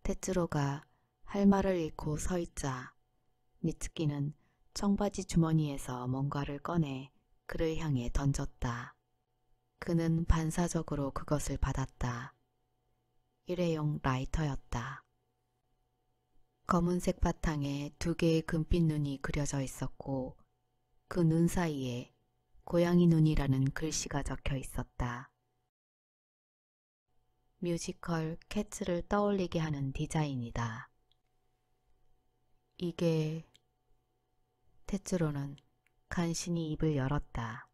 테츠로가 할 말을 잃고 서 있자 미츠키는 청바지 주머니에서 뭔가를 꺼내 그를 향해 던졌다. 그는 반사적으로 그것을 받았다. 일회용 라이터였다. 검은색 바탕에 두 개의 금빛 눈이 그려져 있었고 그 눈 사이에 고양이 눈이라는 글씨가 적혀 있었다. 뮤지컬 캐츠를 떠올리게 하는 디자인이다. 이게... 테츠로는 간신히 입을 열었다.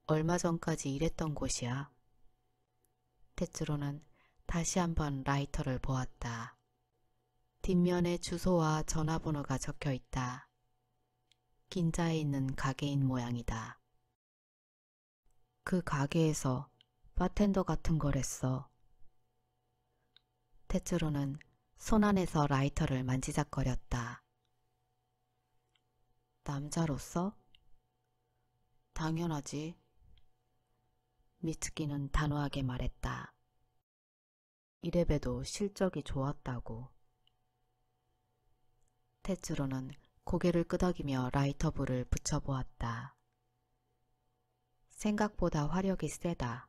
얼마 전까지 일했던 곳이야. 테츠로는 다시 한번 라이터를 보았다. 뒷면에 주소와 전화번호가 적혀 있다. 긴자에 있는 가게인 모양이다. 그 가게에서 바텐더 같은 걸 했어. 테츠로는 손안에서 라이터를 만지작거렸다. 남자로서? 당연하지. 미츠키는 단호하게 말했다. 이래봬도 실적이 좋았다고. 테츠로는 고개를 끄덕이며 라이터 불을 붙여보았다. 생각보다 화력이 세다.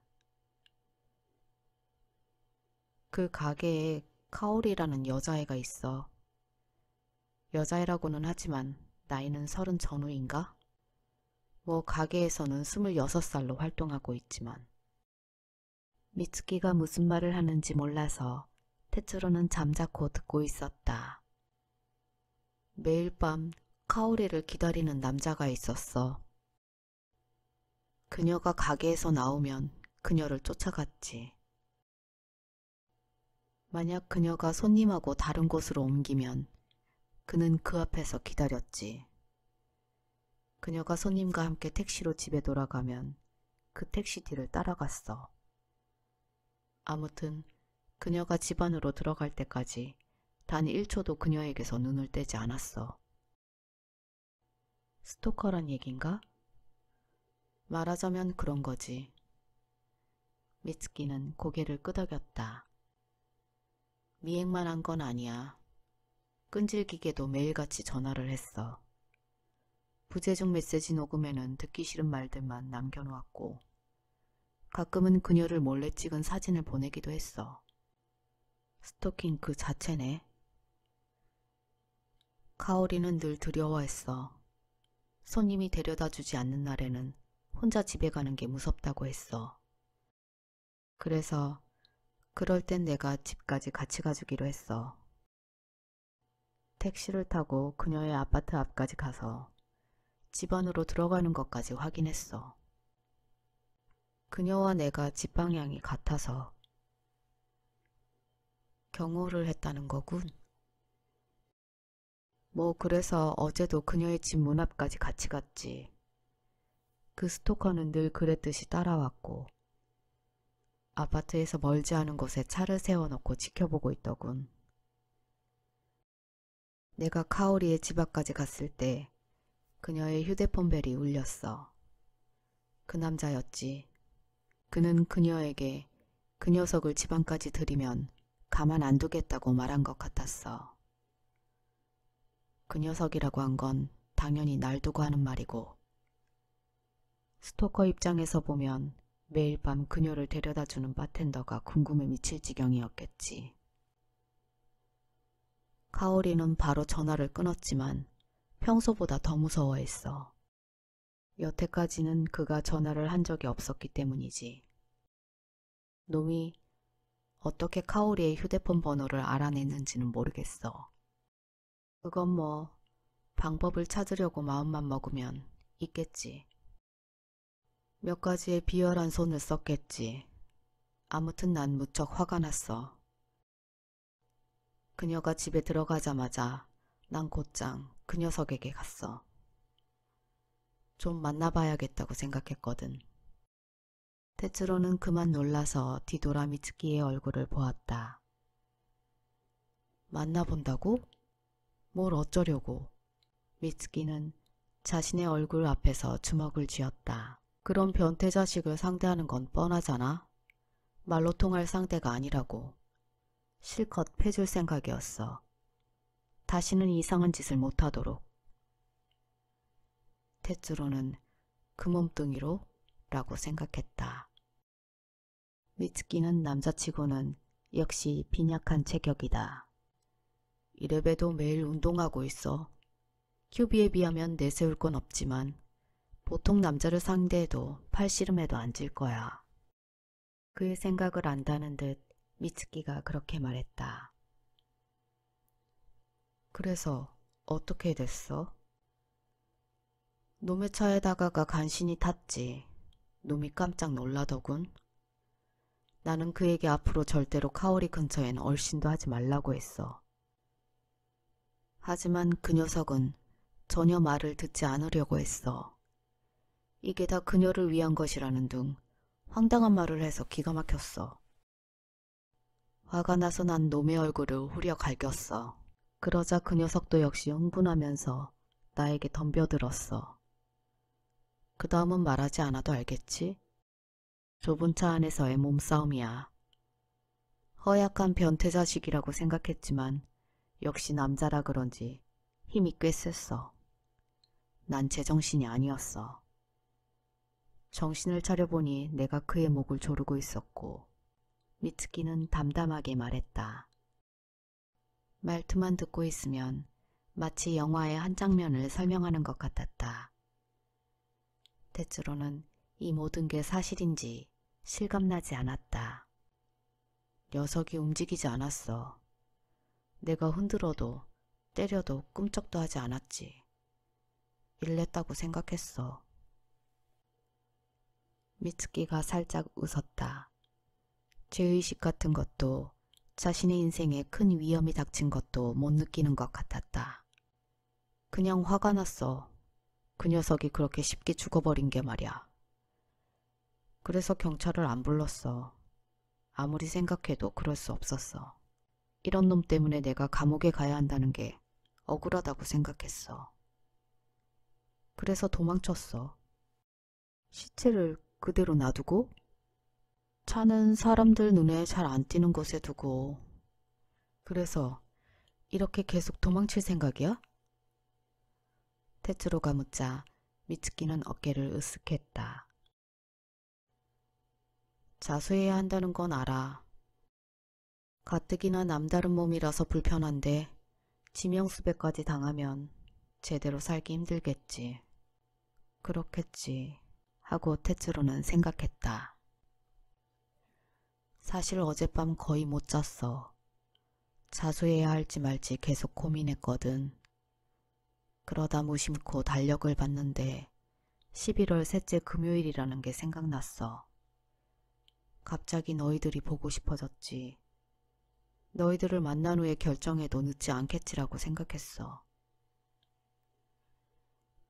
그 가게에 카오리라는 여자애가 있어. 여자애라고는 하지만 나이는 30 전후인가? 뭐 가게에서는 26살로 활동하고 있지만. 미츠키가 무슨 말을 하는지 몰라서 테츠로는 잠자코 듣고 있었다. 매일 밤 카오리를 기다리는 남자가 있었어. 그녀가 가게에서 나오면 그녀를 쫓아갔지. 만약 그녀가 손님하고 다른 곳으로 옮기면 그는 그 앞에서 기다렸지. 그녀가 손님과 함께 택시로 집에 돌아가면 그 택시 뒤를 따라갔어. 아무튼 그녀가 집 안으로 들어갈 때까지 단 1초도 그녀에게서 눈을 떼지 않았어. 스토커란 얘긴가? 말하자면 그런 거지. 미츠키는 고개를 끄덕였다. 미행만 한 건 아니야. 끈질기게도 매일같이 전화를 했어. 부재중 메시지 녹음에는 듣기 싫은 말들만 남겨놓았고 가끔은 그녀를 몰래 찍은 사진을 보내기도 했어. 스토킹 그 자체네. 카오리는 늘 두려워했어. 손님이 데려다 주지 않는 날에는 혼자 집에 가는 게 무섭다고 했어. 그래서 그럴 땐 내가 집까지 같이 가주기로 했어. 택시를 타고 그녀의 아파트 앞까지 가서 집 안으로 들어가는 것까지 확인했어. 그녀와 내가 집 방향이 같아서. 경호를 했다는 거군. 뭐 그래서 어제도 그녀의 집 문 앞까지 같이 갔지. 그 스토커는 늘 그랬듯이 따라왔고 아파트에서 멀지 않은 곳에 차를 세워놓고 지켜보고 있더군. 내가 카오리의 집 앞까지 갔을 때 그녀의 휴대폰 벨이 울렸어. 그 남자였지. 그는 그녀에게 그 녀석을 집 안까지 들이면 가만 안 두겠다고 말한 것 같았어. 그 녀석이라고 한 건 당연히 날 두고 하는 말이고 스토커 입장에서 보면 매일 밤 그녀를 데려다주는 바텐더가 궁금해 미칠 지경이었겠지. 카오리는 바로 전화를 끊었지만 평소보다 더 무서워했어. 여태까지는 그가 전화를 한 적이 없었기 때문이지. 놈이 어떻게 카오리의 휴대폰 번호를 알아냈는지는 모르겠어. 그건 뭐 방법을 찾으려고 마음만 먹으면 있겠지. 몇 가지의 비열한 손을 썼겠지. 아무튼 난 무척 화가 났어. 그녀가 집에 들어가자마자 난 곧장 그 녀석에게 갔어. 좀 만나봐야겠다고 생각했거든. 테츠로는 그만 놀라서 뒤돌아 미츠키의 얼굴을 보았다. 만나본다고? 뭘 어쩌려고? 미츠키는 자신의 얼굴 앞에서 주먹을 쥐었다. 그런 변태 자식을 상대하는 건 뻔하잖아. 말로 통할 상대가 아니라고. 실컷 패줄 생각이었어. 다시는 이상한 짓을 못하도록. 테츠로는 그 몸뚱이로? 라고 생각했다. 미츠키는 남자치고는 역시 빈약한 체격이다. 이래봬도 매일 운동하고 있어. 큐비에 비하면 내세울 건 없지만 보통 남자를 상대해도 팔씨름해도 안 질 거야. 그의 생각을 안다는 듯 미츠키가 그렇게 말했다. 그래서 어떻게 됐어? 놈의 차에다가가 간신히 탔지. 놈이 깜짝 놀라더군. 나는 그에게 앞으로 절대로 카오리 근처엔 얼씬도 하지 말라고 했어. 하지만 그 녀석은 전혀 말을 듣지 않으려고 했어. 이게 다 그녀를 위한 것이라는 둥 황당한 말을 해서 기가 막혔어. 화가 나서 난 놈의 얼굴을 후려 갈겼어. 그러자 그 녀석도 역시 흥분하면서 나에게 덤벼들었어. 그 다음은 말하지 않아도 알겠지? 좁은 차 안에서의 몸싸움이야. 허약한 변태 자식이라고 생각했지만 역시 남자라 그런지 힘이 꽤 셌어. 난 제정신이 아니었어. 정신을 차려보니 내가 그의 목을 조르고 있었고 미츠키는 담담하게 말했다. 말투만 듣고 있으면 마치 영화의 한 장면을 설명하는 것 같았다. 테츠로는 이 모든 게 사실인지 실감나지 않았다. 녀석이 움직이지 않았어. 내가 흔들어도 때려도 꿈쩍도 하지 않았지. 일냈다고 생각했어. 미츠키가 살짝 웃었다. 죄의식 같은 것도 자신의 인생에 큰 위험이 닥친 것도 못 느끼는 것 같았다. 그냥 화가 났어. 그 녀석이 그렇게 쉽게 죽어버린 게 말이야. 그래서 경찰을 안 불렀어. 아무리 생각해도 그럴 수 없었어. 이런 놈 때문에 내가 감옥에 가야 한다는 게 억울하다고 생각했어. 그래서 도망쳤어. 시체를 그대로 놔두고? 차는 사람들 눈에 잘 안 띄는 곳에 두고. 그래서 이렇게 계속 도망칠 생각이야? 테츠로가 묻자 미츠키는 어깨를 으쓱했다. 자수해야 한다는 건 알아. 가뜩이나 남다른 몸이라서 불편한데 지명수배까지 당하면 제대로 살기 힘들겠지. 그렇겠지 하고 테츠로는 생각했다. 사실 어젯밤 거의 못 잤어. 자수해야 할지 말지 계속 고민했거든. 그러다 무심코 달력을 봤는데 11월 셋째 금요일이라는 게 생각났어. 갑자기 너희들이 보고 싶어졌지. 너희들을 만난 후에 결정해도 늦지 않겠지라고 생각했어.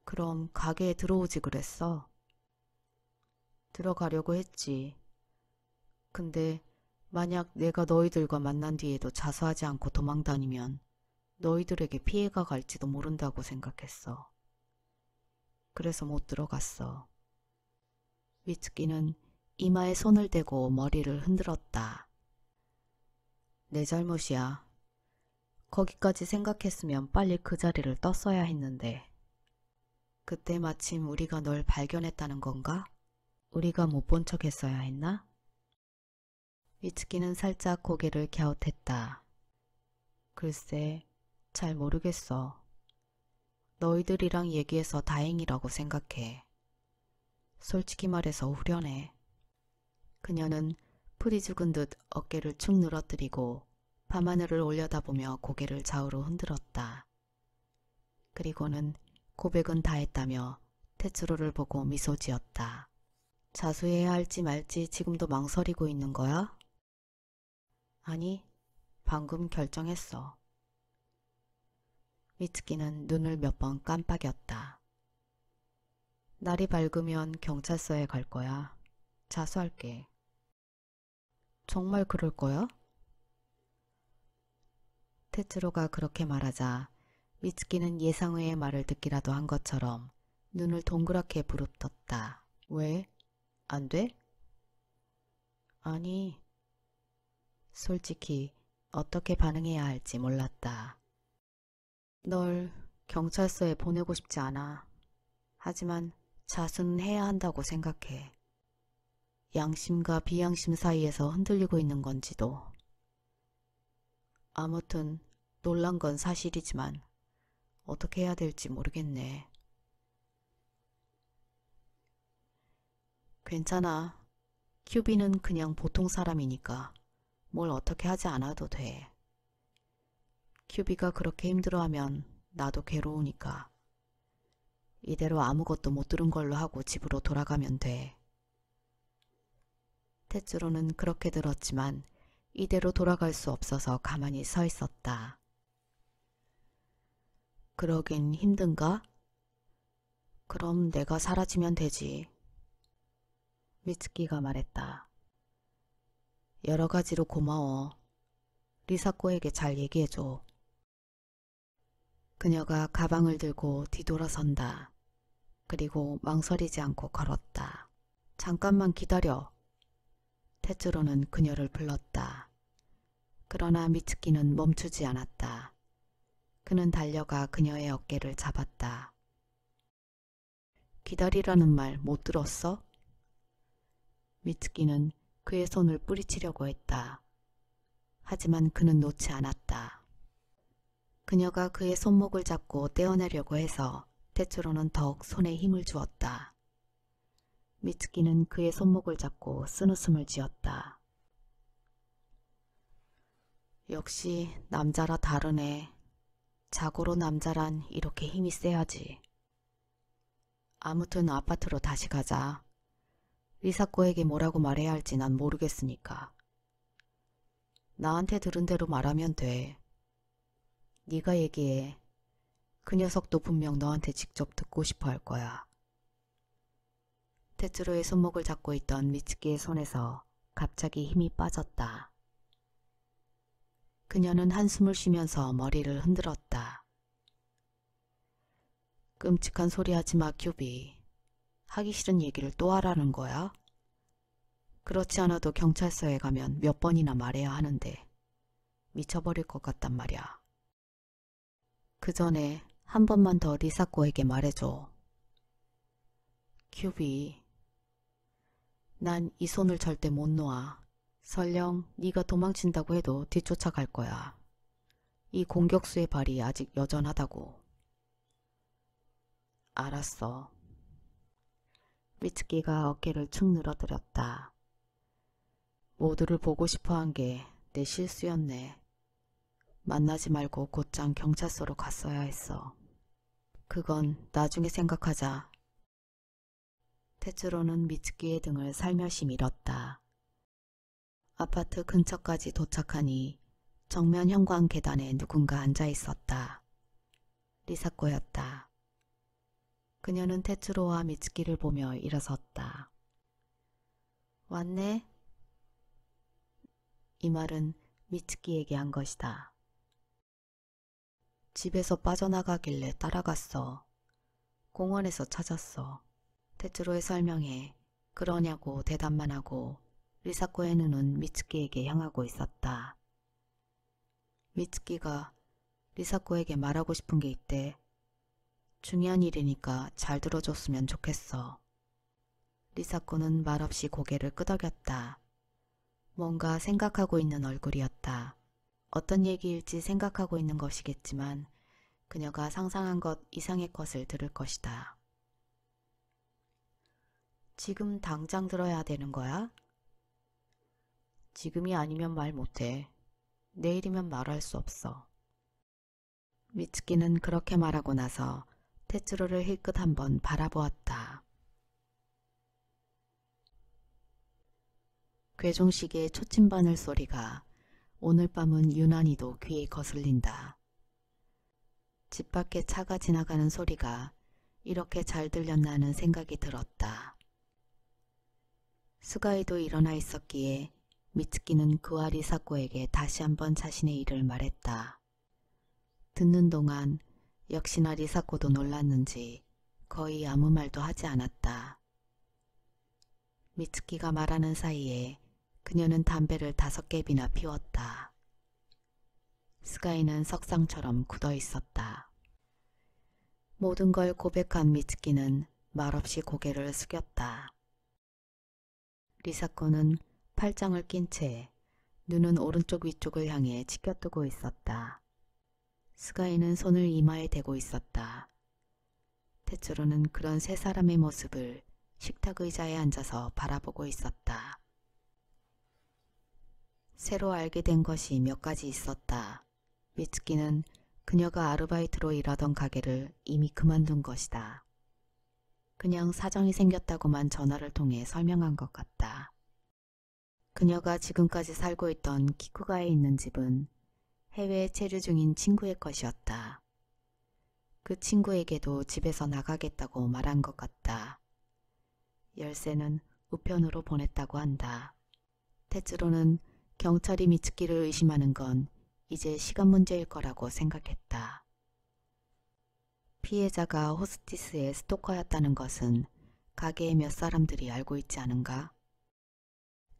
그럼 가게에 들어오지 그랬어? 들어가려고 했지. 근데 만약 내가 너희들과 만난 뒤에도 자수하지 않고 도망다니면 너희들에게 피해가 갈지도 모른다고 생각했어. 그래서 못 들어갔어. 미츠키는 이마에 손을 대고 머리를 흔들었다. 내 잘못이야. 거기까지 생각했으면 빨리 그 자리를 떴어야 했는데. 그때 마침 우리가 널 발견했다는 건가? 우리가 못 본 척 했어야 했나? 미츠키는 살짝 고개를 갸웃했다. 글쎄, 잘 모르겠어. 너희들이랑 얘기해서 다행이라고 생각해. 솔직히 말해서 후련해. 그녀는 풀이 죽은 듯 어깨를 축 늘어뜨리고 밤하늘을 올려다보며 고개를 좌우로 흔들었다. 그리고는 고백은 다 했다며 테츠로를 보고 미소 지었다. 자수해야 할지 말지 지금도 망설이고 있는 거야? 아니, 방금 결정했어. 미츠키는 눈을 몇 번 깜빡였다. 날이 밝으면 경찰서에 갈 거야. 자수할게. 정말 그럴 거야? 테츠로가 그렇게 말하자 미츠키는 예상외의 말을 듣기라도 한 것처럼 눈을 동그랗게 부릅떴다. 왜? 안 돼? 아니, 솔직히 어떻게 반응해야 할지 몰랐다. 널 경찰서에 보내고 싶지 않아. 하지만 자수는 해야 한다고 생각해. 양심과 비양심 사이에서 흔들리고 있는 건지도. 아무튼 놀란 건 사실이지만 어떻게 해야 될지 모르겠네. 괜찮아. 큐비는 그냥 보통 사람이니까 뭘 어떻게 하지 않아도 돼. 큐비가 그렇게 힘들어하면 나도 괴로우니까. 이대로 아무것도 못 들은 걸로 하고 집으로 돌아가면 돼. 테츠로는 그렇게 들었지만 이대로 돌아갈 수 없어서 가만히 서 있었다. 그러긴 힘든가? 그럼 내가 사라지면 되지. 미츠키가 말했다. 여러 가지로 고마워. 리사코에게 잘 얘기해줘. 그녀가 가방을 들고 뒤돌아선다. 그리고 망설이지 않고 걸었다. 잠깐만 기다려. 테츠로는 그녀를 불렀다. 그러나 미츠키는 멈추지 않았다. 그는 달려가 그녀의 어깨를 잡았다. 기다리라는 말 못 들었어? 미츠키는 그의 손을 뿌리치려고 했다. 하지만 그는 놓지 않았다. 그녀가 그의 손목을 잡고 떼어내려고 해서 테츠로는 더욱 손에 힘을 주었다. 미츠키는 그의 손목을 잡고 쓴웃음을 지었다. 역시 남자라 다르네. 자고로 남자란 이렇게 힘이 세야지. 아무튼 아파트로 다시 가자. 리사코에게 뭐라고 말해야 할지 난 모르겠으니까. 나한테 들은 대로 말하면 돼. 네가 얘기해. 그 녀석도 분명 너한테 직접 듣고 싶어 할 거야. 테츠로의 손목을 잡고 있던 미츠키의 손에서 갑자기 힘이 빠졌다. 그녀는 한숨을 쉬면서 머리를 흔들었다. 끔찍한 소리 하지 마, 큐비. 하기 싫은 얘기를 또 하라는 거야? 그렇지 않아도 경찰서에 가면 몇 번이나 말해야 하는데 미쳐버릴 것 같단 말이야. 그 전에 한 번만 더 리사코에게 말해줘. 큐비, 난 이 손을 절대 못 놓아. 설령 네가 도망친다고 해도 뒤쫓아갈 거야. 이 공격수의 발이 아직 여전하다고. 알았어. 미츠키가 어깨를 축 늘어뜨렸다. 모두를 보고 싶어한 게 내 실수였네. 만나지 말고 곧장 경찰서로 갔어야 했어. 그건 나중에 생각하자. 테츠로는 미츠키의 등을 살며시 밀었다. 아파트 근처까지 도착하니 정면 현관 계단에 누군가 앉아 있었다. 리사코였다. 그녀는 테츠로와 미츠키를 보며 일어섰다. 왔네? 이 말은 미츠키에게 한 것이다. 집에서 빠져나가길래 따라갔어. 공원에서 찾았어. 테츠로의 설명에 그러냐고 대답만 하고 리사코의 눈은 미츠키에게 향하고 있었다. 미츠키가 리사코에게 말하고 싶은 게 있대. 중요한 일이니까 잘 들어줬으면 좋겠어. 리사코는 말없이 고개를 끄덕였다. 뭔가 생각하고 있는 얼굴이었다. 어떤 얘기일지 생각하고 있는 것이겠지만 그녀가 상상한 것 이상의 것을 들을 것이다. 지금 당장 들어야 되는 거야? 지금이 아니면 말 못해. 내일이면 말할 수 없어. 미츠키는 그렇게 말하고 나서 테츠로를 힐끗 한번 바라보았다. 괴종식의 초침바늘 소리가 오늘 밤은 유난히도 귀에 거슬린다. 집 밖에 차가 지나가는 소리가 이렇게 잘 들렸나 하는 생각이 들었다. 스가이도 일어나 있었기에 미츠키는 그와 리사코에게 다시 한번 자신의 일을 말했다. 듣는 동안 역시나 리사코도 놀랐는지 거의 아무 말도 하지 않았다. 미츠키가 말하는 사이에 그녀는 담배를 5갭이나 피웠다. 스카이는 석상처럼 굳어 있었다. 모든 걸 고백한 미츠키는 말없이 고개를 숙였다. 리사코는 팔짱을 낀 채 눈은 오른쪽 위쪽을 향해 치켜뜨고 있었다. 스카이는 손을 이마에 대고 있었다. 테츠로는 그런 세 사람의 모습을 식탁 의자에 앉아서 바라보고 있었다. 새로 알게 된 것이 몇 가지 있었다. 미츠키는 그녀가 아르바이트로 일하던 가게를 이미 그만둔 것이다. 그냥 사정이 생겼다고만 전화를 통해 설명한 것 같다. 그녀가 지금까지 살고 있던 키쿠가에 있는 집은 해외에 체류 중인 친구의 것이었다. 그 친구에게도 집에서 나가겠다고 말한 것 같다. 열쇠는 우편으로 보냈다고 한다. 테츠로는 경찰이 미츠키를 의심하는 건 이제 시간 문제일 거라고 생각했다. 피해자가 호스티스의 스토커였다는 것은 가게의 몇 사람들이 알고 있지 않은가?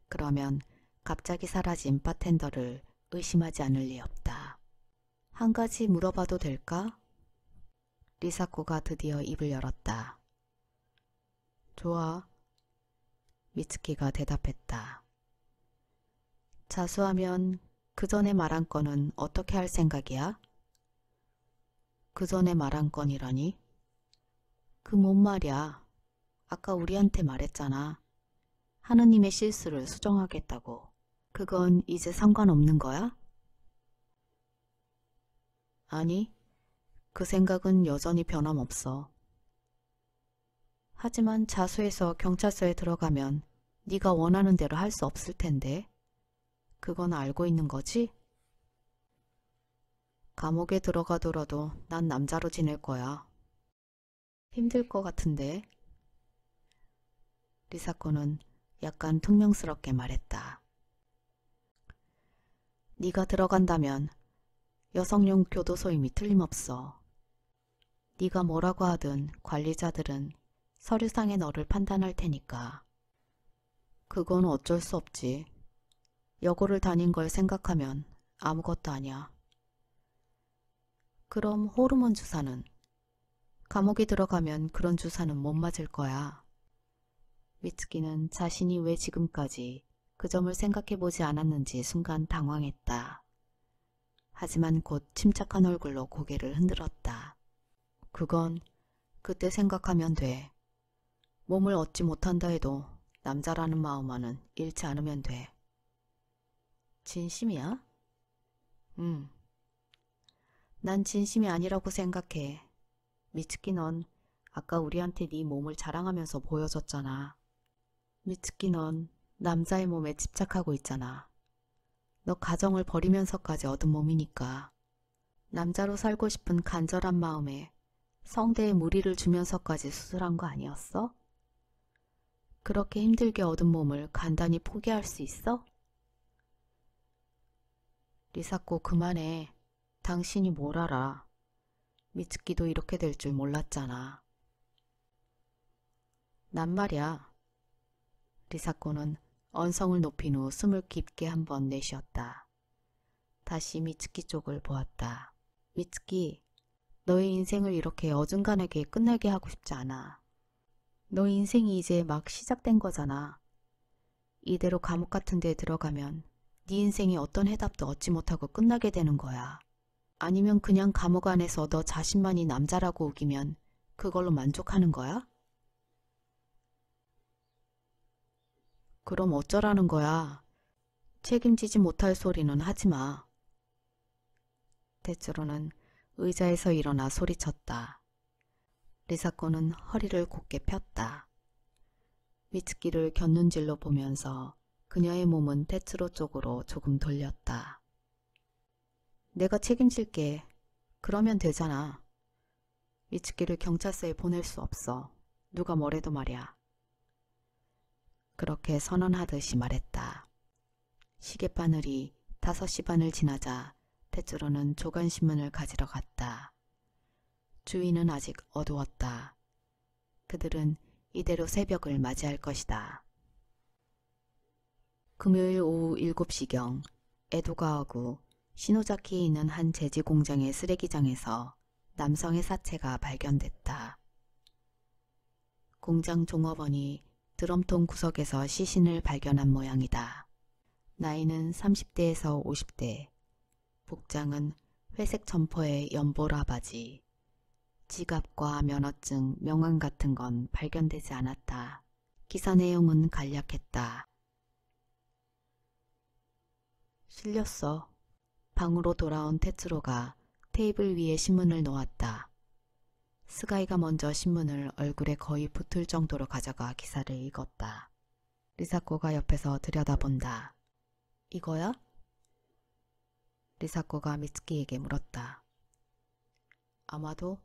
그러면 갑자기 사라진 바텐더를 의심하지 않을 리 없다. 한 가지 물어봐도 될까? 리사코가 드디어 입을 열었다. 좋아. 미츠키가 대답했다. 자수하면 그 전에 말한 건은 어떻게 할 생각이야? 그 전에 말한 건이라니? 그 뭔 말이야. 아까 우리한테 말했잖아. 하느님의 실수를 수정하겠다고. 그건 이제 상관없는 거야? 아니, 그 생각은 여전히 변함없어. 하지만 자수해서 경찰서에 들어가면 네가 원하는 대로 할 수 없을 텐데. 그건 알고 있는 거지? 감옥에 들어가더라도 난 남자로 지낼 거야. 힘들 것 같은데. 리사코는 약간 퉁명스럽게 말했다. 네가 들어간다면 여성용 교도소임이 틀림없어. 네가 뭐라고 하든 관리자들은 서류상의 너를 판단할 테니까. 그건 어쩔 수 없지. 여고를 다닌 걸 생각하면 아무것도 아니야. 그럼 호르몬 주사는? 감옥에 들어가면 그런 주사는 못 맞을 거야. 미츠키는 자신이 왜 지금까지 그 점을 생각해보지 않았는지 순간 당황했다. 하지만 곧 침착한 얼굴로 고개를 흔들었다. 그건 그때 생각하면 돼. 몸을 얻지 못한다 해도 남자라는 마음만은 잃지 않으면 돼. 진심이야? 응. 난 진심이 아니라고 생각해. 미츠키 넌 아까 우리한테 네 몸을 자랑하면서 보여줬잖아. 미츠키 넌 남자의 몸에 집착하고 있잖아. 너 가정을 버리면서까지 얻은 몸이니까. 남자로 살고 싶은 간절한 마음에 성대에 무리를 주면서까지 수술한 거 아니었어? 그렇게 힘들게 얻은 몸을 간단히 포기할 수 있어? 리사코 그만해. 당신이 뭘 알아. 미츠키도 이렇게 될 줄 몰랐잖아. 난 말이야. 리사코는 언성을 높인 후 숨을 깊게 한 번 내쉬었다. 다시 미츠키 쪽을 보았다. 미츠키, 너의 인생을 이렇게 어중간하게 끝나게 하고 싶지 않아. 너 인생이 이제 막 시작된 거잖아. 이대로 감옥 같은 데에 들어가면 네 인생이 어떤 해답도 얻지 못하고 끝나게 되는 거야. 아니면 그냥 감옥 안에서 너 자신만이 남자라고 우기면 그걸로 만족하는 거야? 그럼 어쩌라는 거야. 책임지지 못할 소리는 하지 마. 테츠로는 의자에서 일어나 소리쳤다. 리사코는 허리를 곧게 폈다. 미츠키를 곁눈질로 보면서 그녀의 몸은 테츠로 쪽으로 조금 돌렸다. 내가 책임질게. 그러면 되잖아. 미츠키를 경찰서에 보낼 수 없어. 누가 뭐래도 말이야. 그렇게 선언하듯이 말했다. 시계바늘이 5시 반을 지나자 테츠로는 조간신문을 가지러 갔다. 주위는 아직 어두웠다. 그들은 이대로 새벽을 맞이할 것이다. 금요일 오후 7시경 에도가와구 시노자키에 있는 한 제지 공장의 쓰레기장에서 남성의 사체가 발견됐다. 공장 종업원이 드럼통 구석에서 시신을 발견한 모양이다. 나이는 30대에서 50대, 복장은 회색 점퍼에 연보라 바지, 지갑과 면허증, 명함 같은 건 발견되지 않았다. 기사 내용은 간략했다. 실렸어. 방으로 돌아온 테츠로가 테이블 위에 신문을 놓았다. 스가이가 먼저 신문을 얼굴에 거의 붙을 정도로 가져가 기사를 읽었다. 리사코가 옆에서 들여다본다. 이거야? 리사코가 미츠키에게 물었다. 아마도?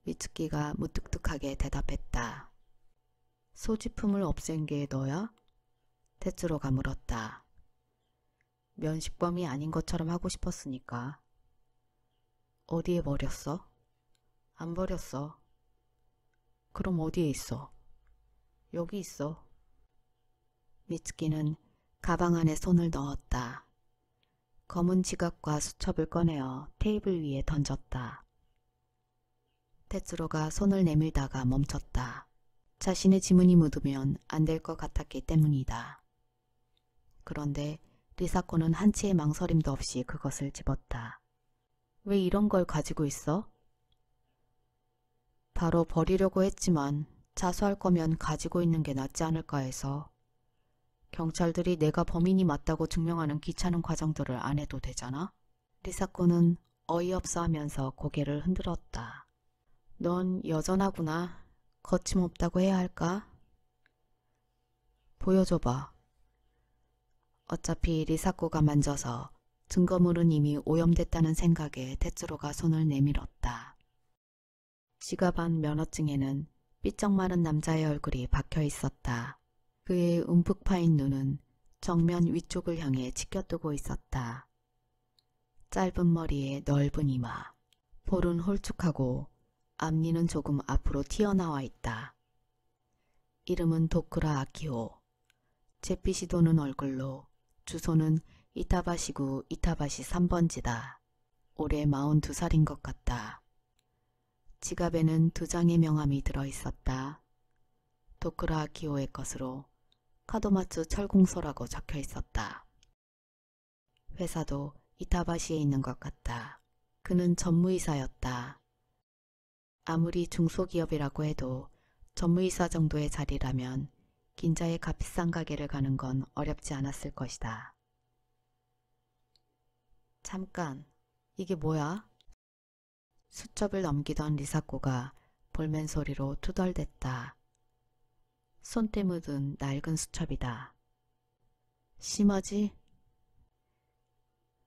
미츠키가 무뚝뚝하게 대답했다. 소지품을 없앤 게 너야? 테츠로가 물었다. 면식범이 아닌 것처럼 하고 싶었으니까. 어디에 버렸어? 안 버렸어. 그럼 어디에 있어? 여기 있어. 미츠키는 가방 안에 손을 넣었다. 검은 지갑과 수첩을 꺼내어 테이블 위에 던졌다. 테츠로가 손을 내밀다가 멈췄다. 자신의 지문이 묻으면 안 될 것 같았기 때문이다. 그런데 리사코는 한치의 망설임도 없이 그것을 집었다. 왜 이런 걸 가지고 있어? 바로 버리려고 했지만 자수할 거면 가지고 있는 게 낫지 않을까 해서. 경찰들이 내가 범인이 맞다고 증명하는 귀찮은 과정들을 안 해도 되잖아? 리사코는 어이없어 하면서 고개를 흔들었다. 넌 여전하구나. 거침없다고 해야 할까? 보여줘봐. 어차피 리사코가 만져서 증거물은 이미 오염됐다는 생각에 테츠로가 손을 내밀었다. 지갑 안 면허증에는 삐쩍 마른 남자의 얼굴이 박혀 있었다. 그의 움푹 파인 눈은 정면 위쪽을 향해 치켜뜨고 있었다. 짧은 머리에 넓은 이마, 볼은 홀쭉하고 앞니는 조금 앞으로 튀어나와 있다. 이름은 도쿠라 아키호. 잿빛이 도는 얼굴로 주소는 이타바시구 이타바시 3번지다. 올해 42살인 것 같다. 지갑에는 2장의 명함이 들어있었다. 도쿠라 아키호의 것으로 카도마츠 철공소라고 적혀 있었다. 회사도 이타바시에 있는 것 같다. 그는 전무이사였다. 아무리 중소기업이라고 해도 전무이사 정도의 자리라면 긴자의 값비싼 가게를 가는 건 어렵지 않았을 것이다. 잠깐, 이게 뭐야? 수첩을 넘기던 리사코가 볼멘 소리로 투덜댔다. 손때 묻은 낡은 수첩이다. 심하지?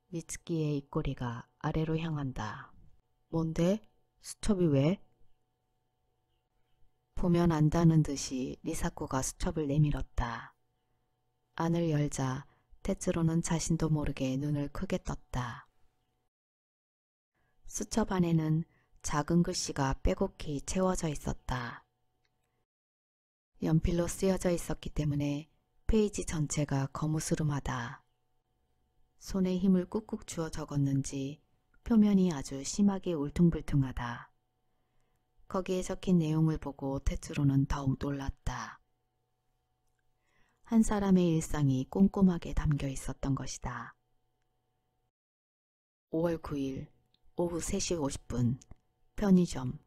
미츠키의 입꼬리가 아래로 향한다. 뭔데? 수첩이 왜? 보면 안다는 듯이 리사코가 수첩을 내밀었다. 안을 열자 테츠로는 자신도 모르게 눈을 크게 떴다. 수첩 안에는 작은 글씨가 빼곡히 채워져 있었다. 연필로 쓰여져 있었기 때문에 페이지 전체가 거무스름하다. 손에 힘을 꾹꾹 쥐어 적었는지 표면이 아주 심하게 울퉁불퉁하다. 거기에 적힌 내용을 보고 테츠로는 더욱 놀랐다. 한 사람의 일상이 꼼꼼하게 담겨 있었던 것이다. 5월 9일 오후 3시 50분 편의점,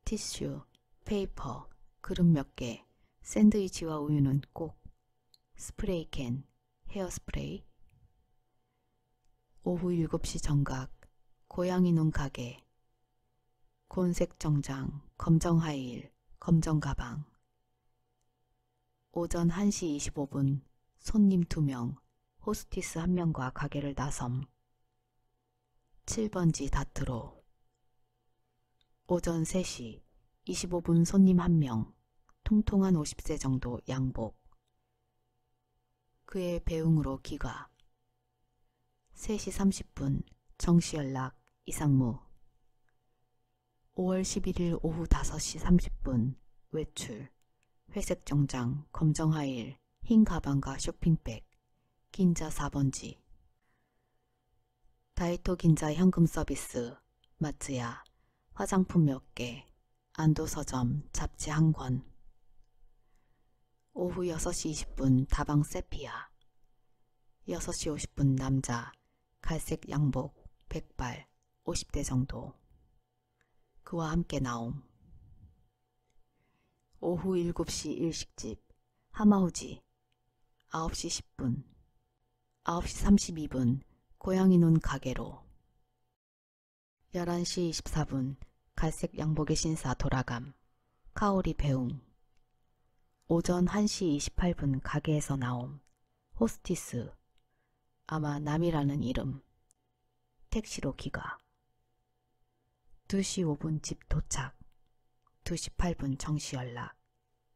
티슈, 페이퍼, 그릇 몇 개, 샌드위치와 우유는 꼭, 스프레이캔, 헤어스프레이. 오후 7시 정각, 고양이 눈 가게, 곤색 정장, 검정 하이힐, 검정 가방. 오전 1시 25분 손님 2명, 호스티스 1명과 가게를 나섬. 7번지 다트로. 오전 3시 25분 손님 1명, 통통한 50세 정도 양복. 그의 배웅으로 기가. 3시 30분 정시 연락 이상무. 5월 11일 오후 5시 30분 외출. 회색 정장, 검정 하일, 흰 가방과 쇼핑백, 긴자 4번지. 다이토 긴자 현금 서비스, 마츠야, 화장품 몇 개, 안도 서점, 잡지 한 권. 오후 6시 20분 다방 세피야. 6시 50분 남자, 갈색 양복, 백발, 50대 정도. 그와 함께 나옴. 오후 7시 일식집, 하마우지. 9시 10분. 9시 32분, 고양이 눈 가게로. 11시 24분, 갈색 양복의 신사 돌아감, 카오리 배웅. 오전 1시 28분 가게에서 나옴, 호스티스, 아마 남이라는 이름. 택시로 귀가. 2시 5분 집 도착. 2시 8분 정시 연락.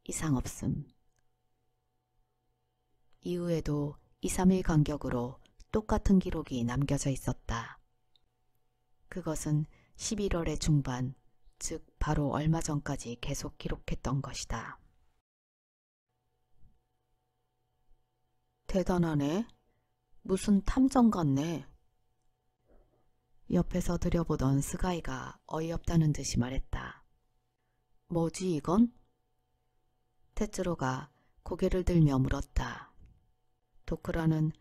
이상 없음. 이후에도 2, 3일 간격으로 똑같은 기록이 남겨져 있었다. 그것은 11월의 중반, 즉 바로 얼마 전까지 계속 기록했던 것이다. 대단하네. 무슨 탐정 같네. 옆에서 들여보던 스가이가 어이없다는 듯이 말했다. 뭐지 이건? 테츠로가 고개를 들며 물었다. 도쿠라는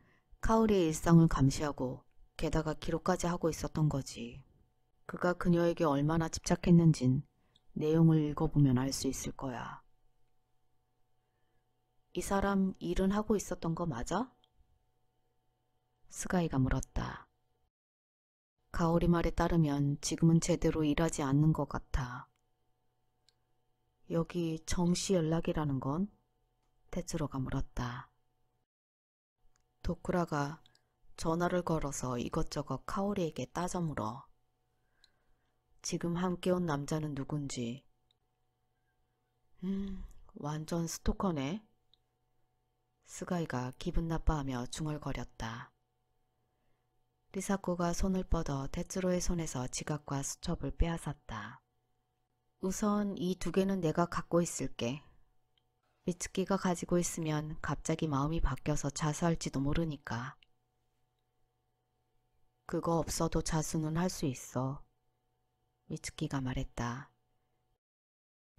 카오리의 일상을 감시하고 게다가 기록까지 하고 있었던 거지. 그가 그녀에게 얼마나 집착했는진 내용을 읽어보면 알 수 있을 거야. 이 사람 일은 하고 있었던 거 맞아? 스가이가 물었다. 가오리 말에 따르면 지금은 제대로 일하지 않는 것 같아. 여기 정시 연락이라는 건? 테츠로가 물었다. 도쿠라가 전화를 걸어서 이것저것 카오리에게 따져 물어. 지금 함께 온 남자는 누군지. 완전 스토커네. 스가이가 기분 나빠하며 중얼거렸다. 리사코가 손을 뻗어 테츠로의 손에서 지갑과 수첩을 빼앗았다. 우선 이 2개는 내가 갖고 있을게. 미츠키가 가지고 있으면 갑자기 마음이 바뀌어서 자수할지도 모르니까. 그거 없어도 자수는 할 수 있어. 미츠키가 말했다.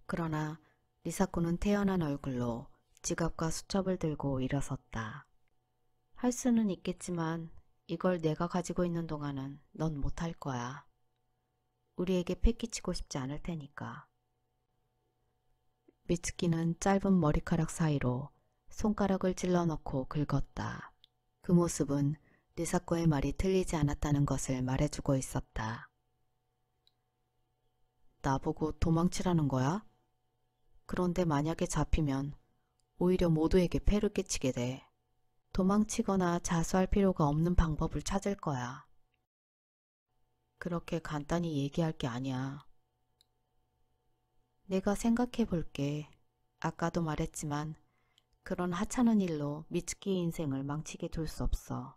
그러나 리사코는 태연한 얼굴로 지갑과 수첩을 들고 일어섰다. 할 수는 있겠지만 이걸 내가 가지고 있는 동안은 넌 못할 거야. 우리에게 패기치고 싶지 않을 테니까. 미츠키는 짧은 머리카락 사이로 손가락을 찔러 넣고 긁었다. 그 모습은 리사코의 말이 틀리지 않았다는 것을 말해주고 있었다. 나보고 도망치라는 거야? 그런데 만약에 잡히면 오히려 모두에게 폐를 끼치게 돼. 도망치거나 자수할 필요가 없는 방법을 찾을 거야. 그렇게 간단히 얘기할 게 아니야. 내가 생각해 볼게. 아까도 말했지만 그런 하찮은 일로 미츠키의 인생을 망치게 둘 수 없어.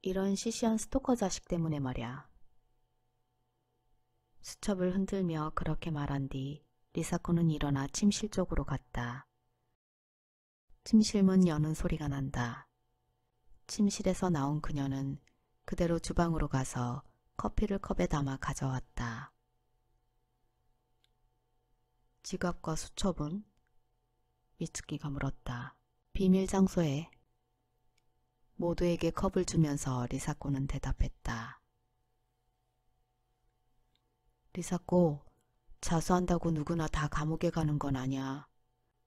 이런 시시한 스토커 자식 때문에 말이야. 수첩을 흔들며 그렇게 말한 뒤 리사코는 일어나 침실 쪽으로 갔다. 침실 문 여는 소리가 난다. 침실에서 나온 그녀는 그대로 주방으로 가서 커피를 컵에 담아 가져왔다. 지갑과 수첩은? 미츠키가 물었다. 비밀 장소에. 모두에게 컵을 주면서 리사코는 대답했다. 리사코, 자수한다고 누구나 다 감옥에 가는 건 아니야.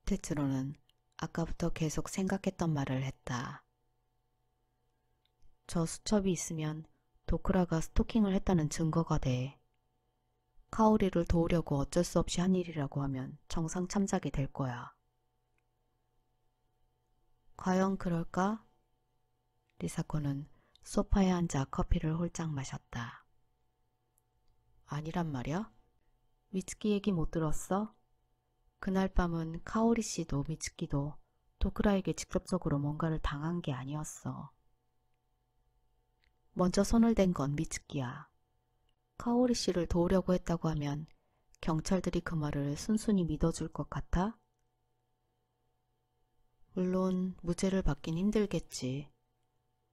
테츠로는 아까부터 계속 생각했던 말을 했다. 저 수첩이 있으면 도쿠라가 스토킹을 했다는 증거가 돼. 카오리를 도우려고 어쩔 수 없이 한 일이라고 하면 정상 참작이 될 거야. 과연 그럴까? 리사코는 소파에 앉아 커피를 홀짝 마셨다. 아니란 말이야? 미츠키 얘기 못 들었어? 그날 밤은 카오리 씨도 미츠키도 도쿠라에게 직접적으로 뭔가를 당한 게 아니었어. 먼저 손을 댄 건 미츠키야. 카오리 씨를 도우려고 했다고 하면 경찰들이 그 말을 순순히 믿어줄 것 같아? 물론 무죄를 받긴 힘들겠지.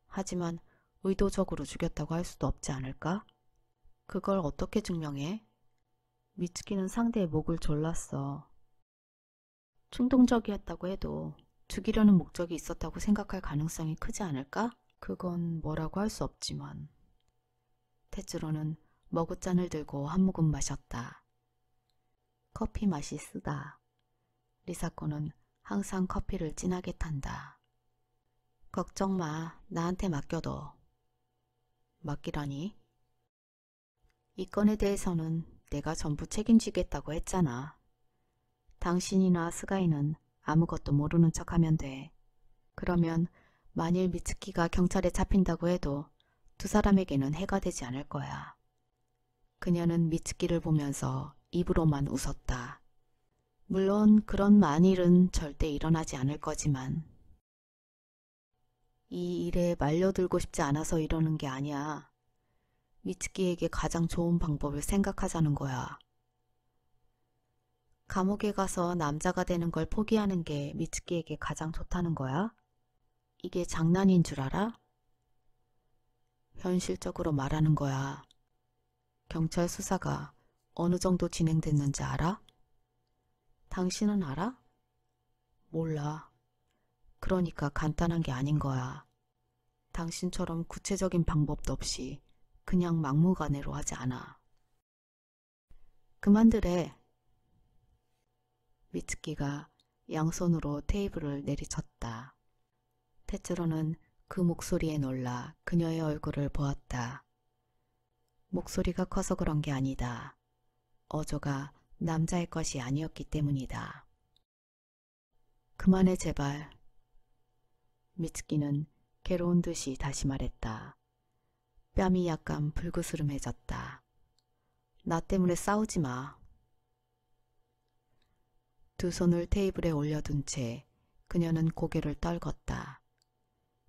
하지만 의도적으로 죽였다고 할 수도 없지 않을까? 그걸 어떻게 증명해? 미츠키는 상대의 목을 졸랐어. 충동적이었다고 해도 죽이려는 목적이 있었다고 생각할 가능성이 크지 않을까? 그건 뭐라고 할 수 없지만. 테츠로는 머그잔을 들고 한 모금 마셨다. 커피 맛이 쓰다. 리사코는 항상 커피를 진하게 탄다. 걱정 마. 나한테 맡겨둬. 맡기라니? 이 건에 대해서는 내가 전부 책임지겠다고 했잖아. 당신이나 스가이는 아무것도 모르는 척하면 돼. 그러면 만일 미츠키가 경찰에 잡힌다고 해도 두 사람에게는 해가 되지 않을 거야. 그녀는 미츠키를 보면서 입으로만 웃었다. 물론 그런 만일은 절대 일어나지 않을 거지만 이 일에 말려들고 싶지 않아서 이러는 게 아니야. 미츠키에게 가장 좋은 방법을 생각하자는 거야. 감옥에 가서 남자가 되는 걸 포기하는 게 미츠키에게 가장 좋다는 거야? 이게 장난인 줄 알아? 현실적으로 말하는 거야. 경찰 수사가 어느 정도 진행됐는지 알아? 당신은 알아? 몰라. 그러니까 간단한 게 아닌 거야. 당신처럼 구체적인 방법도 없이 그냥 막무가내로 하지 않아. 그만두래. 미츠키가 양손으로 테이블을 내리쳤다. 테츠로는 그 목소리에 놀라 그녀의 얼굴을 보았다. 목소리가 커서 그런 게 아니다. 어조가 남자의 것이 아니었기 때문이다. 그만해 제발. 미츠키는 괴로운 듯이 다시 말했다. 뺨이 약간 불그스름해졌다. 나 때문에 싸우지 마. 두 손을 테이블에 올려둔 채 그녀는 고개를 떨궜다.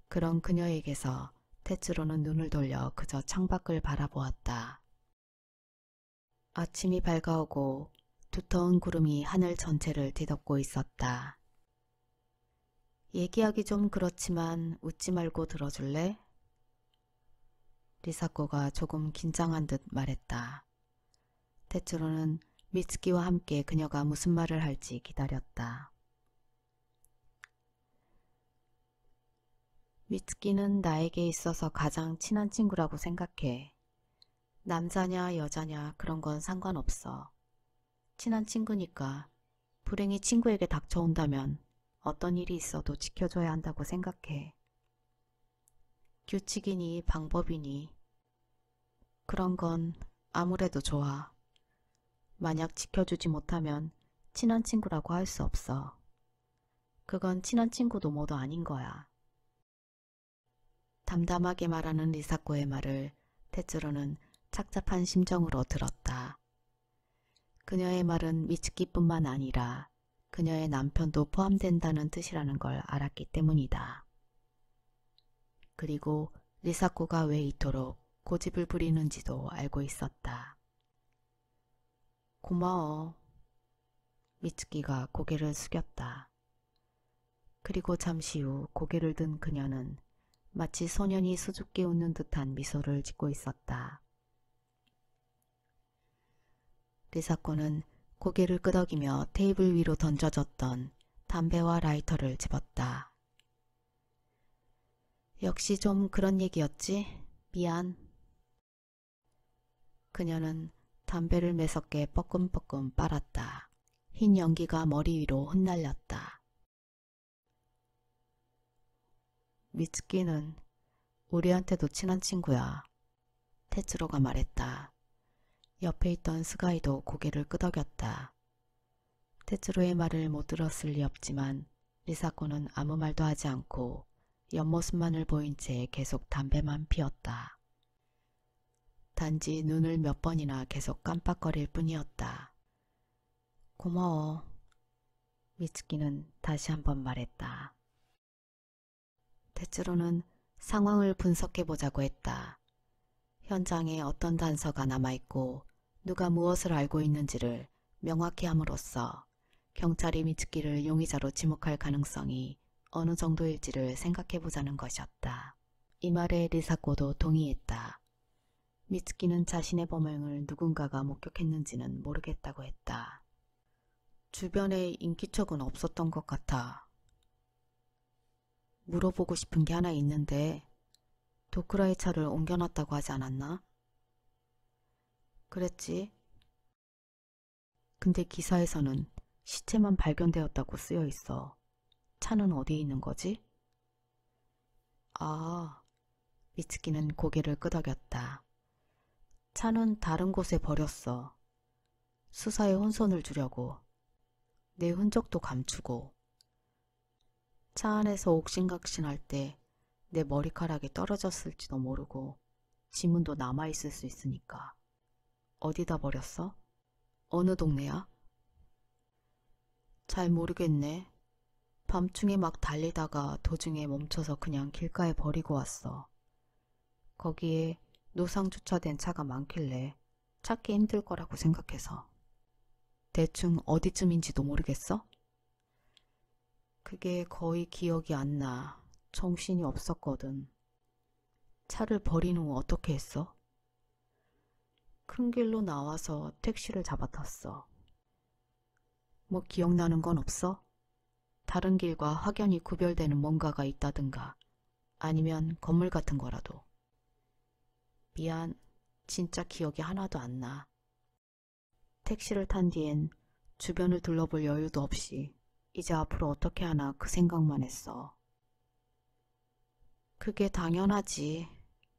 그런 그녀에게서 테츠로는 눈을 돌려 그저 창밖을 바라보았다. 아침이 밝아오고 두터운 구름이 하늘 전체를 뒤덮고 있었다. 얘기하기 좀 그렇지만 웃지 말고 들어줄래? 리사코가 조금 긴장한 듯 말했다. 테츠로는 미츠키와 함께 그녀가 무슨 말을 할지 기다렸다. 미츠키는 나에게 있어서 가장 친한 친구라고 생각해. 남자냐 여자냐 그런 건 상관없어. 친한 친구니까 불행이 친구에게 닥쳐온다면 어떤 일이 있어도 지켜줘야 한다고 생각해. 규칙이니 방법이니 그런 건 아무래도 좋아. 만약 지켜주지 못하면 친한 친구라고 할 수 없어. 그건 친한 친구도 모두 아닌 거야. 담담하게 말하는 리사코의 말을 테츠로는 착잡한 심정으로 들었다. 그녀의 말은 미츠키뿐만 아니라 그녀의 남편도 포함된다는 뜻이라는 걸 알았기 때문이다. 그리고 리사코가 왜 이토록 고집을 부리는지도 알고 있었다. 고마워. 미츠키가 고개를 숙였다. 그리고 잠시 후 고개를 든 그녀는 마치 소년이 수줍게 웃는 듯한 미소를 짓고 있었다. 리사코는 고개를 끄덕이며 테이블 위로 던져졌던 담배와 라이터를 집었다. 역시 좀 그런 얘기였지? 미안. 그녀는 담배를 매섭게 뻐끔뻐끔 빨았다. 흰 연기가 머리 위로 흩날렸다. 미츠키는 우리한테도 친한 친구야. 테츠로가 말했다. 옆에 있던 스가이도 고개를 끄덕였다. 테츠로의 말을 못 들었을 리 없지만 리사코는 아무 말도 하지 않고 옆모습만을 보인 채 계속 담배만 피웠다. 단지 눈을 몇 번이나 계속 깜빡거릴 뿐이었다. 고마워. 미츠키는 다시 한번 말했다. 테츠로는 상황을 분석해보자고 했다. 현장에 어떤 단서가 남아있고 누가 무엇을 알고 있는지를 명확히 함으로써 경찰이 미츠키를 용의자로 지목할 가능성이 어느 정도일지를 생각해보자는 것이었다. 이 말에 리사코도 동의했다. 미츠키는 자신의 범행을 누군가가 목격했는지는 모르겠다고 했다. 주변에 인기척은 없었던 것 같아. 물어보고 싶은 게 하나 있는데 도쿠라의 차를 옮겨놨다고 하지 않았나? 그랬지. 근데 기사에서는 시체만 발견되었다고 쓰여 있어. 차는 어디에 있는 거지? 아, 미츠키는 고개를 끄덕였다. 차는 다른 곳에 버렸어. 수사에 혼선을 주려고. 내 흔적도 감추고. 차 안에서 옥신각신할 때 내 머리카락이 떨어졌을지도 모르고 지문도 남아있을 수 있으니까. 어디다 버렸어? 어느 동네야? 잘 모르겠네. 밤중에 막 달리다가 도중에 멈춰서 그냥 길가에 버리고 왔어. 거기에 노상 주차된 차가 많길래 찾기 힘들 거라고 생각해서. 대충 어디쯤인지도 모르겠어? 그게 거의 기억이 안 나. 정신이 없었거든. 차를 버린 후 어떻게 했어? 큰 길로 나와서 택시를 잡아탔어. 뭐 기억나는 건 없어? 다른 길과 확연히 구별되는 뭔가가 있다든가 아니면 건물 같은 거라도. 미안, 진짜 기억이 하나도 안 나. 택시를 탄 뒤엔 주변을 둘러볼 여유도 없이 이제 앞으로 어떻게 하나 그 생각만 했어. 그게 당연하지.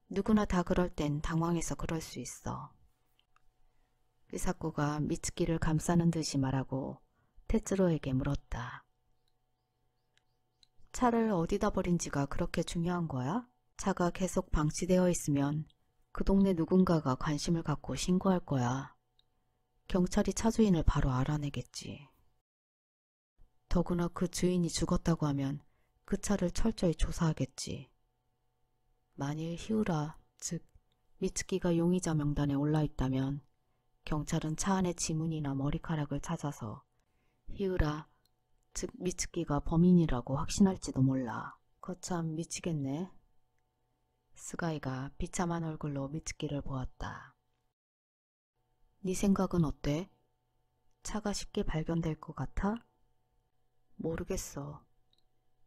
누구나 다 그럴 땐 당황해서 그럴 수 있어. 리사코가 미츠키를 감싸는 듯이 말하고 테츠로에게 물었다. 차를 어디다 버린지가 그렇게 중요한 거야? 차가 계속 방치되어 있으면 그 동네 누군가가 관심을 갖고 신고할 거야. 경찰이 차 주인을 바로 알아내겠지. 더구나 그 주인이 죽었다고 하면 그 차를 철저히 조사하겠지. 만일 히우라, 즉 미츠키가 용의자 명단에 올라있다면 경찰은 차 안의 지문이나 머리카락을 찾아서 히우라, 즉 미츠키가 범인이라고 확신할지도 몰라. 거참 미치겠네. 스가이가 비참한 얼굴로 미츠키를 보았다. 네 생각은 어때? 차가 쉽게 발견될 것 같아? 모르겠어.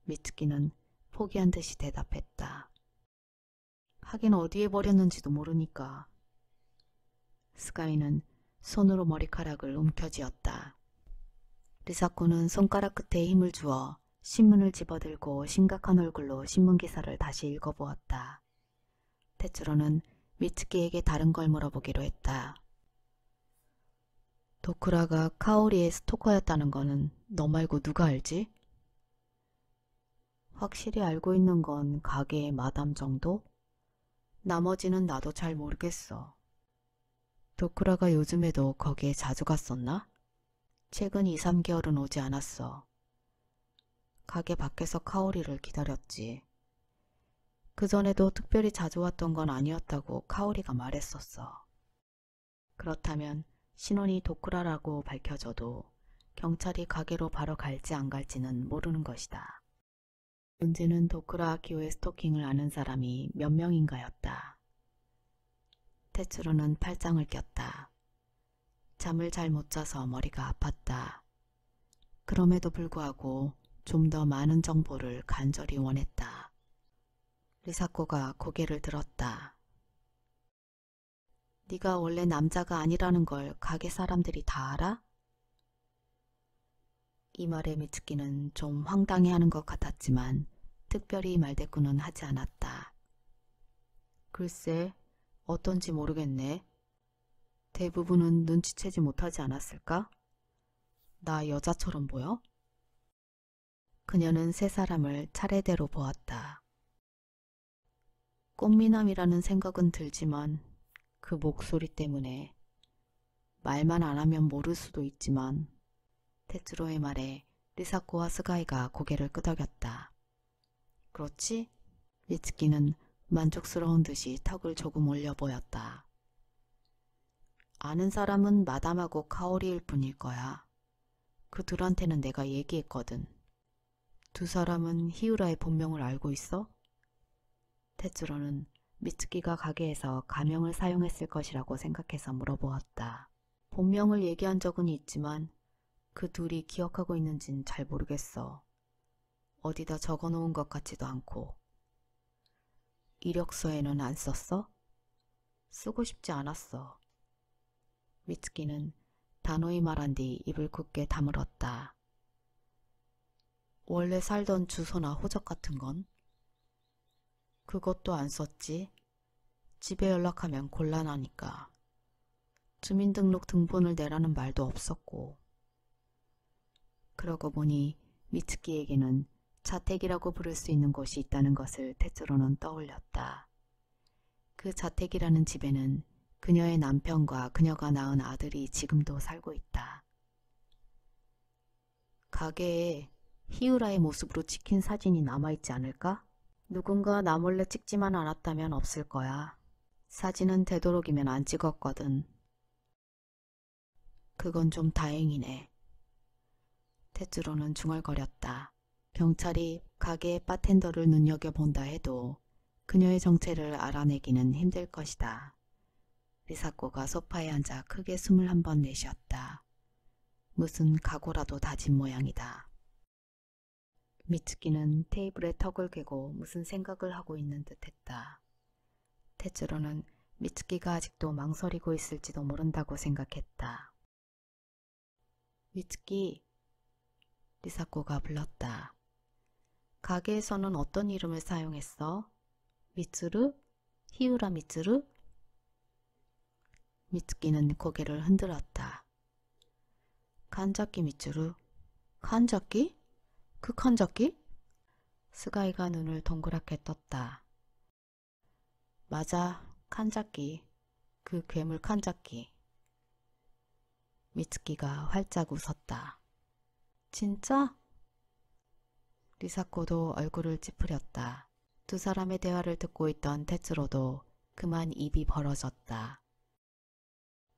미츠키는 포기한 듯이 대답했다. 하긴 어디에 버렸는지도 모르니까. 스가이는 손으로 머리카락을 움켜쥐었다. 리사코는 손가락 끝에 힘을 주어 신문을 집어들고 심각한 얼굴로 신문기사를 다시 읽어보았다. 테츠로는 미츠키에게 다른 걸 물어보기로 했다. 도쿠라가 카오리의 스토커였다는 거는 너 말고 누가 알지? 확실히 알고 있는 건 가게의 마담 정도? 나머지는 나도 잘 모르겠어. 도쿠라가 요즘에도 거기에 자주 갔었나? 최근 2, 3개월은 오지 않았어. 가게 밖에서 카오리를 기다렸지. 그전에도 특별히 자주 왔던 건 아니었다고 카오리가 말했었어. 그렇다면 신원이 도쿠라라고 밝혀져도 경찰이 가게로 바로 갈지 안 갈지는 모르는 것이다. 문제는 도쿠라 아키오의 스토킹을 아는 사람이 몇 명인가였다. 테츠로는 팔짱을 꼈다. 잠을 잘 못 자서 머리가 아팠다. 그럼에도 불구하고 좀 더 많은 정보를 간절히 원했다. 리사코가 고개를 들었다. 네가 원래 남자가 아니라는 걸 가게 사람들이 다 알아? 이 말에 미츠키는 좀 황당해하는 것 같았지만 특별히 말대꾸는 하지 않았다. 글쎄, 어떤지 모르겠네. 대부분은 눈치채지 못하지 않았을까? 나 여자처럼 보여? 그녀는 세 사람을 차례대로 보았다. 꽃미남이라는 생각은 들지만 그 목소리 때문에 말만 안 하면 모를 수도 있지만 테츠로의 말에 리사코와 스가이가 고개를 끄덕였다. 그렇지? 미츠키는 만족스러운 듯이 턱을 조금 올려 보였다. 아는 사람은 마담하고 카오리일 뿐일 거야. 그 둘한테는 내가 얘기했거든. 두 사람은 히우라의 본명을 알고 있어? 테츠로는 미츠키가 가게에서 가명을 사용했을 것이라고 생각해서 물어보았다. 본명을 얘기한 적은 있지만 그 둘이 기억하고 있는진 잘 모르겠어. 어디다 적어놓은 것 같지도 않고. 이력서에는 안 썼어? 쓰고 싶지 않았어. 미츠키는 단호히 말한 뒤 입을 굳게 다물었다. 원래 살던 주소나 호적 같은 건? 그것도 안 썼지. 집에 연락하면 곤란하니까. 주민등록 등본을 내라는 말도 없었고. 그러고 보니 미츠키에게는 자택이라고 부를 수 있는 곳이 있다는 것을 테츠로는 떠올렸다. 그 자택이라는 집에는 그녀의 남편과 그녀가 낳은 아들이 지금도 살고 있다. 가게에 히우라의 모습으로 찍힌 사진이 남아있지 않을까? 누군가 나 몰래 찍지만 않았다면 없을 거야. 사진은 되도록이면 안 찍었거든. 그건 좀 다행이네. 테츠로는 중얼거렸다. 경찰이 가게의 바텐더를 눈여겨본다 해도 그녀의 정체를 알아내기는 힘들 것이다. 리사코가 소파에 앉아 크게 숨을 한 번 내쉬었다. 무슨 각오라도 다진 모양이다. 미츠키는 테이블에 턱을 괴고 무슨 생각을 하고 있는 듯했다. 테츠로는 미츠키가 아직도 망설이고 있을지도 모른다고 생각했다. 미츠키, 리사코가 불렀다. 가게에서는 어떤 이름을 사용했어? 미츠루? 히우라 미츠루? 미츠키는 고개를 흔들었다. 칸자키 미츠루? 칸자키? 그 칸자키? 스가이가 눈을 동그랗게 떴다. 맞아, 칸자키. 그 괴물 칸자키. 미츠키가 활짝 웃었다. 진짜? 리사코도 얼굴을 찌푸렸다. 두 사람의 대화를 듣고 있던 테츠로도 그만 입이 벌어졌다.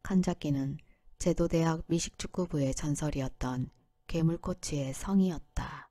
칸자키는 제도대학 미식축구부의 전설이었던 괴물코치의 성이었다.